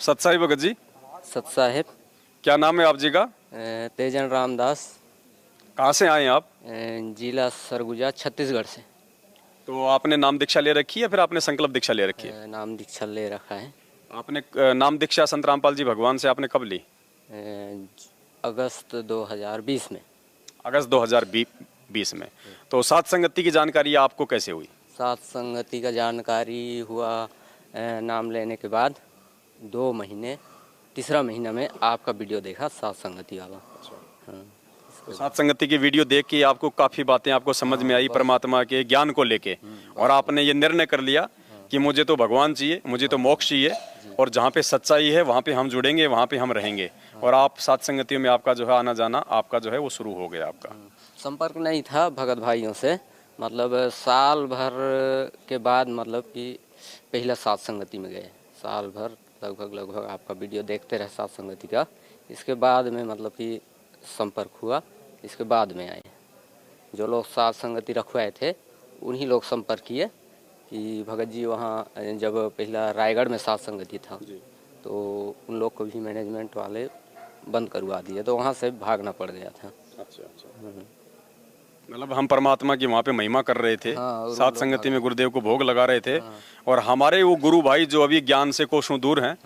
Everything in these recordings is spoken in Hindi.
सतसाई भगत जी, सत साहेब। क्या नाम है आप जी का? तेजन रामदास। कहाँ से आए हैं आप? जिला सरगुजा छत्तीसगढ़ से। तो आपने नाम दीक्षा ले रखी है, फिर आपने संकल्प दीक्षा ले रखी है? नाम दीक्षा ले रखा है। आपने नाम दीक्षा संत रामपाल जी भगवान से आपने कब ली? अगस्त 2020 में। अगस्त 2020 में। तो सात संगति की जानकारी आपको कैसे हुई? सात संगति का जानकारी हुआ नाम लेने के बाद 2 महीने, तीसरा महीना में आपका वीडियो देखा सात संगति वाला। हाँ। तो सात संगति की वीडियो देख के आपको काफी बातें आपको समझ में आई परमात्मा के ज्ञान को लेके, और आपने ये निर्णय कर लिया कि मुझे तो भगवान चाहिए, मुझे तो मोक्ष चाहिए, और जहाँ पे सच्चाई है वहाँ पे हम जुड़ेंगे, वहाँ पे हम रहेंगे। और आप सात संगतियों में आपका जो है आना जाना आपका जो है वो शुरू हो गया आपका। संपर्क नहीं था भगत भाइयों से, मतलब साल भर के बाद, मतलब कि पहला सात संगति में गए। साल भर लगभग आपका वीडियो देखते रहे सात संगति का। इसके बाद में मतलब कि संपर्क हुआ, इसके बाद में आए। जो लोग सात संगति रखवाए थे उन्हीं लोग संपर्क किए कि भगत जी वहाँ, जब पहला रायगढ़ में सात संगति था तो उन लोग को भी मैनेजमेंट वाले बंद करवा दिए, तो वहाँ से भागना पड़ गया था। अच्छा। मतलब हम परमात्मा की वहाँ पे महिमा कर रहे थे। हाँ, सात संगति में गुरुदेव को भोग लगा रहे थे। और हमारे वो गुरु भाई जो अभी ज्ञान से कोसों दूर हैं,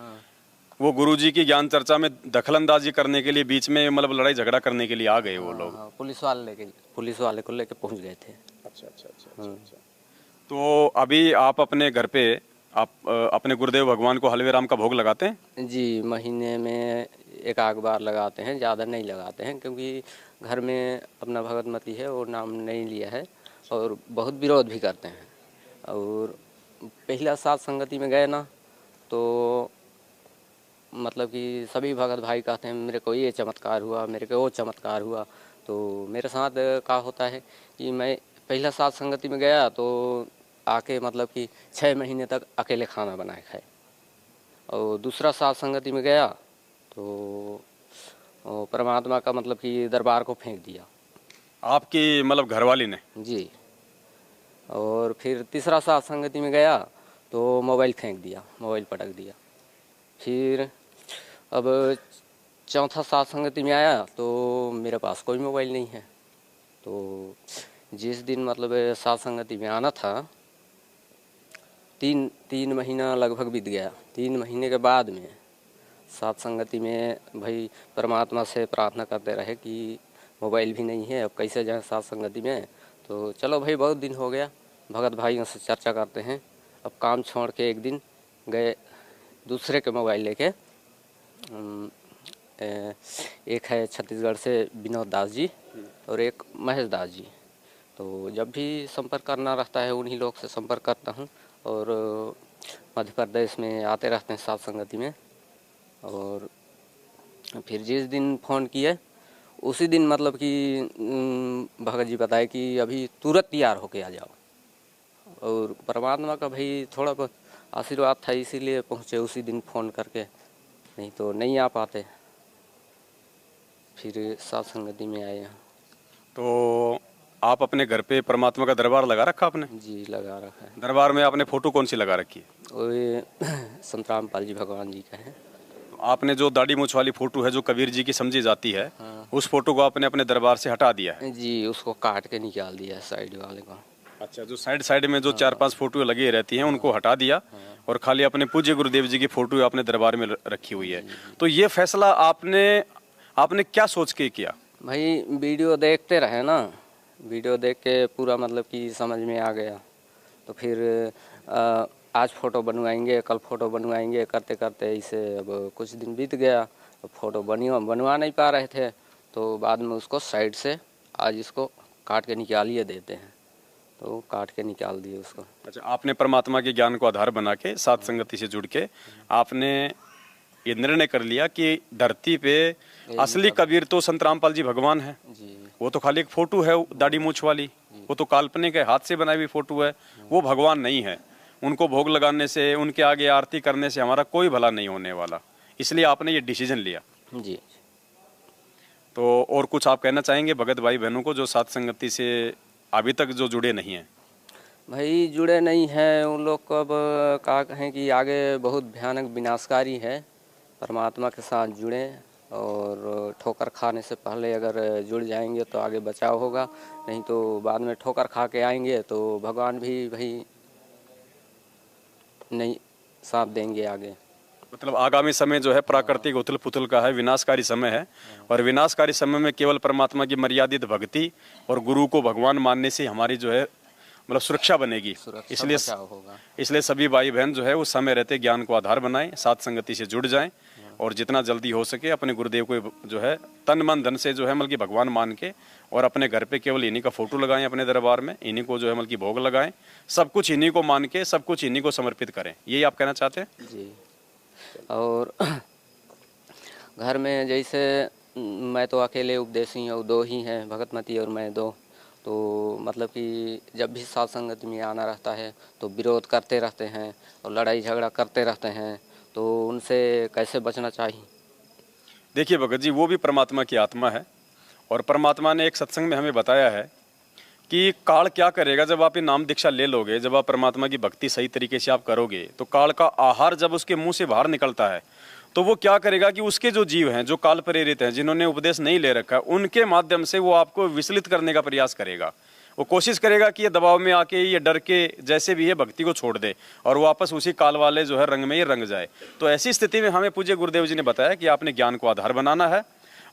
वो गुरु जी की ज्ञान चर्चा में दखलंदाजी करने के लिए बीच में मतलब लड़ाई झगड़ा करने के लिए आ गए वो लोग। पुलिस वाले को लेके पहुंच गए थे। अच्छा। तो अभी आप अपने घर पे आप अपने गुरुदेव भगवान को हलवे राम का भोग लगाते हैं? जी, महीने में एक आध बार लगाते हैं, ज़्यादा नहीं लगाते हैं, क्योंकि घर में अपना भगतमती है और नाम नहीं लिया है और बहुत विरोध भी करते हैं। और पहला सात संगति में गए ना तो मतलब कि सभी भगत भाई कहते हैं मेरे को ये चमत्कार हुआ, मेरे को वो चमत्कार हुआ। तो मेरे साथ क्या होता है कि मैं पहला सात संगति में गया तो आके मतलब कि 6 महीने तक अकेले खाना बनाए खाए। और दूसरा सात संगति में गया तो परमात्मा का मतलब कि दरबार को फेंक दिया। आपकी मतलब घरवाली ने? जी। और फिर तीसरा सात संगति में गया तो मोबाइल फेंक दिया, मोबाइल पटक दिया। फिर अब चौथा सात संगति में आया तो मेरे पास कोई मोबाइल नहीं है। तो जिस दिन मतलब सात संगति में आना था, तीन महीना लगभग बीत गया। 3 महीने के बाद में सात संगति में भाई परमात्मा से प्रार्थना करते रहे कि मोबाइल भी नहीं है, अब कैसे जाए सात संगति में। तो चलो भाई बहुत दिन हो गया, भगत भाइयों से चर्चा करते हैं। अब काम छोड़ के एक दिन गए दूसरे के मोबाइल लेके। एक है छत्तीसगढ़ से विनोद दास जी और एक महेश दास जी। तो जब भी संपर्क करना रहता है उन्हीं लोग से संपर्क करता हूँ। और मध्य प्रदेश में आते रहते हैं सात संगति में। और फिर जिस दिन फ़ोन किए उसी दिन मतलब कि भगत जी बताए कि अभी तुरंत तैयार होके आ जाओ। और परमात्मा का भाई थोड़ा बहुत आशीर्वाद था, इसीलिए पहुँचे उसी दिन फ़ोन करके, नहीं तो नहीं आ पाते। फिर सात संगति में आए यहाँ। तो आप अपने घर पे परमात्मा का दरबार लगा रखा आपने? जी, लगा रखा है। दरबार में आपने फोटो कौन सी लगा रखी है? और ये संत रामपाल जी भगवान जी का है। तो आपने जो दाढ़ी मूछ वाली फोटो है जो कबीर जी की समझी जाती है, हाँ। उस फोटो को आपने अपने दरबार से हटा दिया है? जी, उसको काट के निकाल दिया है साइड वाले को। अच्छा, जो साइड में जो 4-5 फोटो लगी रहती हैं उनको हटा दिया और खाली अपने पूज्य गुरुदेव जी की फोटो आपने दरबार में रखी हुई है। तो ये फैसला आपने क्या सोच के किया? भाई वीडियो देखते रहे ना, वीडियो देख के पूरा मतलब कि समझ में आ गया। तो फिर आज फ़ोटो बनवाएंगे, कल फ़ोटो बनवाएंगे करते करते इसे अब कुछ दिन बीत गया। तो फ़ोटो बनवा नहीं पा रहे थे, तो बाद में उसको साइड से आज इसको काट के निकालिए देते हैं, तो काट के निकाल दिए उसको। अच्छा, आपने परमात्मा के ज्ञान को आधार बना के सात संगति से जुड़ के आपने ये निर्णय कर लिया कि धरती पे असली कबीर तो संत रामपाल जी भगवान है। जी। वो तो खाली एक फोटो है दाढ़ी मूछ वाली, वो तो काल्पनिक है, हाथ से बनाई हुई फोटो है, वो भगवान नहीं है। उनको भोग लगाने से, उनके आगे आरती करने से हमारा कोई भला नहीं होने वाला, इसलिए आपने ये डिसीजन लिया। जी। तो और कुछ आप कहना चाहेंगे भगत भाई बहनों को जो सात संगति से अभी तक जो जुड़े नहीं हैं? भाई जुड़े नहीं हैं उन लोग को अब क्या कहें कि आगे बहुत भयानक विनाशकारी है। परमात्मा के साथ जुड़ें और ठोकर खाने से पहले अगर जुड़ जाएंगे तो आगे बचाव होगा, नहीं तो बाद में ठोकर खा के आएंगे तो भगवान भी भाई नहीं साथ देंगे आगे। मतलब आगामी समय जो है प्राकृतिक उथल पुथल का है, विनाशकारी समय है, और विनाशकारी समय में केवल परमात्मा की मर्यादित भक्ति और गुरु को भगवान मानने से हमारी जो है मतलब सुरक्षा बनेगी। इसलिए सभी भाई बहन जो है वो समय रहते ज्ञान को आधार बनाएं, साथ संगति से जुड़ जाएं और जितना जल्दी हो सके अपने गुरुदेव को जो है तन मन धन से जो है मतलब भगवान मान के, और अपने घर पे केवल इन्हीं का फोटो लगाएं, अपने दरबार में इन्हीं को जो है मतलब भोग लगाएं, सब कुछ इन्हीं को मान के सब कुछ इन्हीं को समर्पित करें। यही आप कहना चाहते हैं जी। और घर में जैसे मैं तो अकेले उपदेशी हूँ, दो ही हैं, भगतमती और मैं दो, तो मतलब कि जब भी साथ संगत में आना रहता है तो विरोध करते रहते हैं और लड़ाई झगड़ा करते रहते हैं, तो उनसे कैसे बचना चाहिए? देखिए भगत जी, वो भी परमात्मा की आत्मा है, और परमात्मा ने एक सत्संग में हमें बताया है कि काल क्या करेगा जब आप ये नाम दीक्षा ले लोगे, जब आप परमात्मा की भक्ति सही तरीके से आप करोगे, तो काल का आहार जब उसके मुंह से बाहर निकलता है तो वो क्या करेगा कि उसके जो जीव हैं, जो काल प्रेरित हैं, जिन्होंने उपदेश नहीं ले रखा, उनके माध्यम से वो आपको विचलित करने का प्रयास करेगा। वो कोशिश करेगा कि ये दबाव में आके, ये डर के जैसे भी है भक्ति को छोड़ दे और वापस उसी काल वाले जो है रंग में ही रंग जाए। तो ऐसी स्थिति में हमें पूज्य गुरुदेव जी ने बताया कि आपने ज्ञान को आधार बनाना है,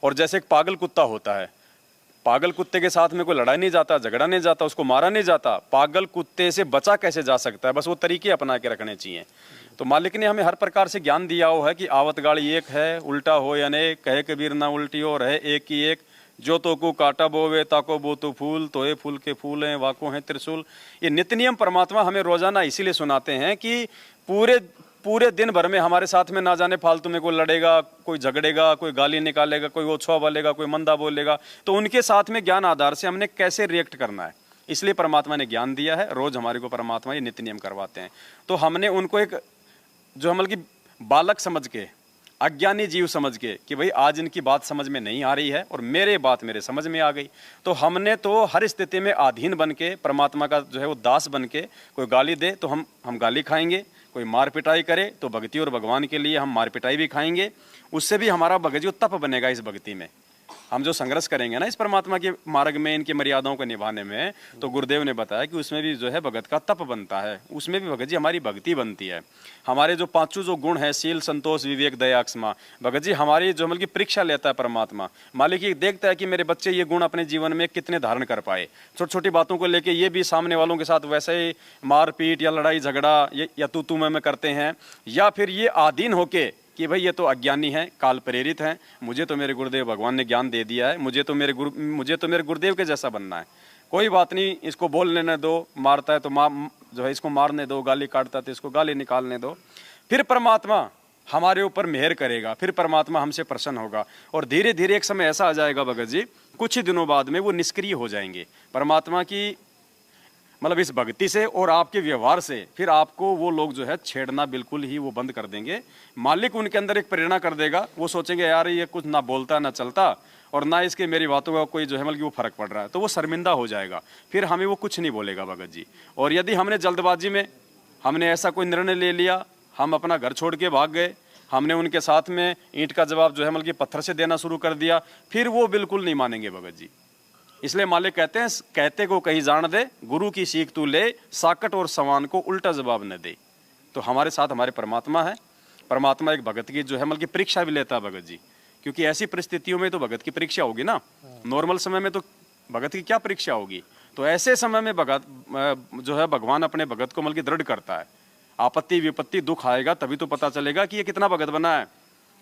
और जैसे एक पागल कुत्ता होता है, पागल कुत्ते के साथ में कोई लड़ाई नहीं जाता, झगड़ा नहीं जाता, उसको मारा नहीं जाता, पागल कुत्ते से बचा कैसे जा सकता है, बस वो तरीके अपना के रखने चाहिए। तो मालिक ने हमें हर प्रकार से ज्ञान दिया हो है कि आवत गाड़ी एक है, उल्टा हो या नहीं, कहे कबीर ना उल्टी हो, रहे एक ही एक, जो तो को काटा बोवे ताको बो तो फूल, तो ये फूल के फूल हैं, वाको हैं त्रिशूल। ये नित्य नियम परमात्मा हमें रोजाना इसीलिए सुनाते हैं कि पूरे दिन भर में हमारे साथ में ना जाने फालतू में कोई लड़ेगा, कोई झगड़ेगा, कोई गाली निकालेगा, कोई ओछा बोलेगा, कोई मंदा बोलेगा, तो उनके साथ में ज्ञान आधार से हमने कैसे रिएक्ट करना है, इसलिए परमात्मा ने ज्ञान दिया है। रोज हमारे को परमात्मा ये नित्य नियम करवाते हैं। तो हमने उनको एक जो हम की बालक समझ के, अज्ञानी जीव समझ के कि भाई आज इनकी बात समझ में नहीं आ रही है और मेरे बात मेरे समझ में आ गई, तो हमने तो हर स्थिति में अधीन बन के परमात्मा का जो है वो दास बन के, कोई गाली दे तो हम गाली खाएंगे, कोई मार पिटाई करे तो भक्ति और भगवान के लिए हम मार पिटाई भी खाएंगे। उससे भी हमारा भगत जो तप बनेगा, इस भक्ति में हम जो संघर्ष करेंगे ना इस परमात्मा के मार्ग में, इनकी मर्यादाओं को निभाने में, तो गुरुदेव ने बताया कि उसमें भी जो है भगत का तप बनता है, उसमें भी भगत जी हमारी भक्ति बनती है। हमारे जो पांचों जो गुण है, शील संतोष विवेक दया क्षमा, भगत जी हमारी जो मतलब की परीक्षा लेता है परमात्मा। मालिक ये देखता है कि मेरे बच्चे ये गुण अपने जीवन में कितने धारण कर पाए। छोटी छोटी बातों को लेके ये भी सामने वालों के साथ वैसे ही मारपीट या लड़ाई झगड़ा या तू मैं करते हैं, या फिर ये आधीन होके कि भाई ये तो अज्ञानी है, काल प्रेरित हैं, मुझे तो मेरे गुरुदेव भगवान ने ज्ञान दे दिया है, मुझे तो मेरे गुरुदेव के जैसा बनना है, कोई बात नहीं, इसको बोल लेने दो, मारता है तो जो है इसको मारने दो, गाली काटता है तो इसको गाली निकालने दो। फिर परमात्मा हमारे ऊपर मेहर करेगा, फिर परमात्मा हमसे प्रसन्न होगा, और धीरे धीरे एक समय ऐसा आ जाएगा भगत जी, कुछ ही दिनों बाद में वो निष्क्रिय हो जाएंगे परमात्मा की मतलब इस भक्ति से और आपके व्यवहार से। फिर आपको वो लोग जो है छेड़ना बिल्कुल ही वो बंद कर देंगे। मालिक उनके अंदर एक प्रेरणा कर देगा, वो सोचेंगे यार ये कुछ ना बोलता ना चलता और ना इसके मेरी बातों का कोई जो है मतलब वो फर्क पड़ रहा है, तो वो शर्मिंदा हो जाएगा, फिर हमें वो कुछ नहीं बोलेगा भगत जी। और यदि हमने जल्दबाजी में हमने ऐसा कोई निर्णय ले लिया, हम अपना घर छोड़ के भाग गए, हमने उनके साथ में ईंट का जवाब जो है मतलब पत्थर से देना शुरू कर दिया, फिर वो बिल्कुल नहीं मानेंगे भगत जी। इसलिए मालिक कहते हैं, कहते को कहीं जान दे, गुरु की सीख तू ले, साकट और सवान को उल्टा जवाब न दे। तो हमारे साथ हमारे परमात्मा है। परमात्मा एक भगत की जो है मतलब परीक्षा भी लेता है भगत जी, क्योंकि ऐसी परिस्थितियों में तो भगत की परीक्षा होगी ना। नॉर्मल समय में तो भगत की क्या परीक्षा होगी, तो ऐसे समय में भगत जो है भगवान अपने भगत को मतलब दृढ़ करता है। आपत्ति विपत्ति दुख आएगा तभी तो पता चलेगा कि ये कितना भगत बना है।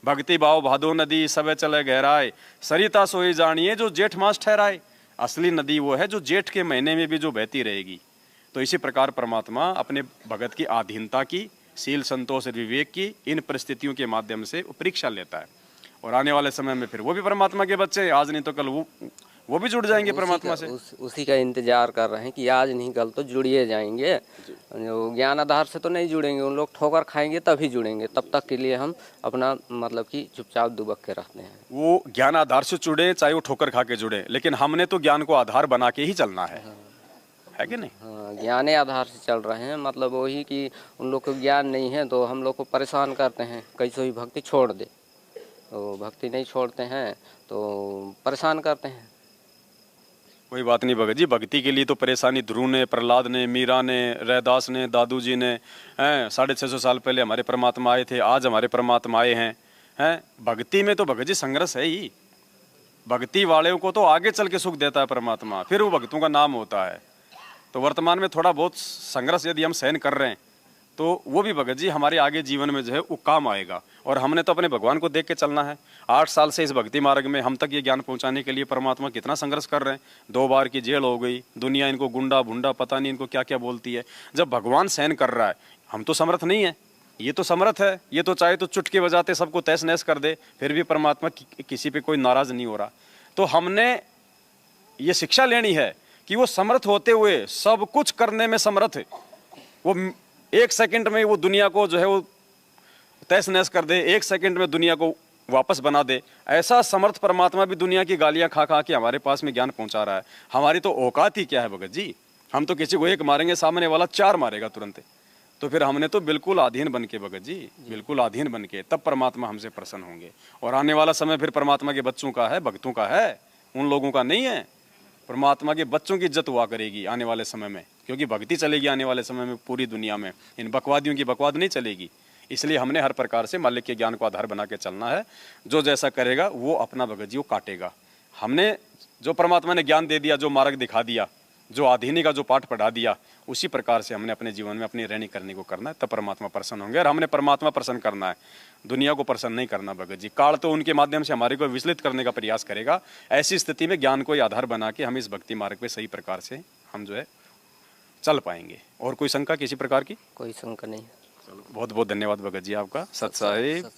भक्ति भाव भादो नदी सब चले गहराए, सरिता सोई जानिए जो जेठ मास ठहराए। असली नदी वो है जो जेठ के महीने में भी जो बहती रहेगी। तो इसी प्रकार परमात्मा अपने भगत की आधीनता की, शील संतोष और विवेक की इन परिस्थितियों के माध्यम से परीक्षा लेता है, और आने वाले समय में फिर वो भी परमात्मा के बच्चे, आज नहीं तो कल वो भी जुड़ जाएंगे परमात्मा से। उसी का इंतजार कर रहे हैं कि आज नहीं कल तो जुड़िए जाएंगे। जो ज्ञान आधार से तो नहीं जुड़ेंगे, उन लोग ठोकर खाएंगे तभी जुड़ेंगे, तब तक के लिए हम अपना मतलब कि चुपचाप दुबक के रखते हैं। वो ज्ञान आधार से जुड़े चाहे वो ठोकर खा के जुड़े, लेकिन हमने तो ज्ञान को आधार बना के ही चलना है कि नहीं? हाँ, ज्ञान आधार से चल रहे हैं, मतलब वही कि उन लोग को ज्ञान नहीं है तो हम लोग को परेशान करते हैं, कैसे भी भक्ति छोड़ दे। तो भक्ति नहीं छोड़ते हैं तो परेशान करते हैं। कोई बात नहीं भगत जी, भक्ति के लिए तो परेशानी ध्रुव ने, प्रहलाद ने, मीरा ने, रैदास ने, दादू जी ने, हैं 650 साल पहले हमारे परमात्मा आए थे, आज हमारे परमात्मा आए हैं। भक्ति में तो भगत जी संघर्ष है ही। भक्ति वाले को तो आगे चल के सुख देता है परमात्मा, फिर वो भक्तों का नाम होता है। तो वर्तमान में थोड़ा बहुत संघर्ष यदि हम सहन कर रहे हैं तो वो भी भगत जी हमारे आगे जीवन में जो है वो काम आएगा। और हमने तो अपने भगवान को देख के चलना है। 8 साल से इस भक्ति मार्ग में हम तक ये ज्ञान पहुंचाने के लिए परमात्मा कितना संघर्ष कर रहे हैं। 2 बार की जेल हो गई, दुनिया इनको गुंडा भुंडा पता नहीं इनको क्या क्या बोलती है। जब भगवान सहन कर रहा है, हम तो समर्थ नहीं है, ये तो समर्थ है। ये तो चाहे तो चुटकी बजाते सबको तहस नहस कर दे, फिर भी परमात्मा किसी पे कोई नाराज नहीं हो रहा। तो हमने ये शिक्षा लेनी है कि वो समर्थ होते हुए सब कुछ करने में समर्थ है। वो 1 सेकंड में वो दुनिया को जो है वो तहस नहस कर दे, 1 सेकंड में दुनिया को वापस बना दे। ऐसा समर्थ परमात्मा भी दुनिया की गालियां खा खा के हमारे पास में ज्ञान पहुंचा रहा है। हमारी तो औकात ही क्या है भगत जी। हम तो किसी को 1 मारेंगे, सामने वाला 4 मारेगा तुरंत। तो फिर हमने तो बिल्कुल अधीन बन के भगत जी, बिल्कुल अधीन बन के तब परमात्मा हमसे प्रसन्न होंगे। और आने वाला समय फिर परमात्मा के बच्चों का है, भक्तों का है, उन लोगों का नहीं है। परमात्मा के बच्चों की इज्जत हुआ करेगी आने वाले समय में, क्योंकि भक्ति चलेगी आने वाले समय में पूरी दुनिया में। इन बकवादियों की बकवाद नहीं चलेगी। इसलिए हमने हर प्रकार से मालिक के ज्ञान को आधार बना के चलना है। जो जैसा करेगा वो अपना भगत जी वो काटेगा। हमने जो परमात्मा ने ज्ञान दे दिया, जो मार्ग दिखा दिया, जो आधीनी का जो पाठ पढ़ा दिया, उसी प्रकार से हमने अपने जीवन में अपनी रहनी करने को करना है। तब परमात्मा प्रसन्न होंगे। और हमने परमात्मा प्रसन्न करना है, दुनिया को प्रसन्न नहीं करना भगत जी। काल तो उनके माध्यम से हमारे को विचलित करने का प्रयास करेगा। ऐसी स्थिति में ज्ञान को आधार बना के हम इस भक्ति मार्ग पे सही प्रकार से हम जो है चल पाएंगे। और कोई शंका किसी प्रकार की? कोई शंका नहीं। चलो, बहुत बहुत धन्यवाद भगत जी आपका। सत साहिब।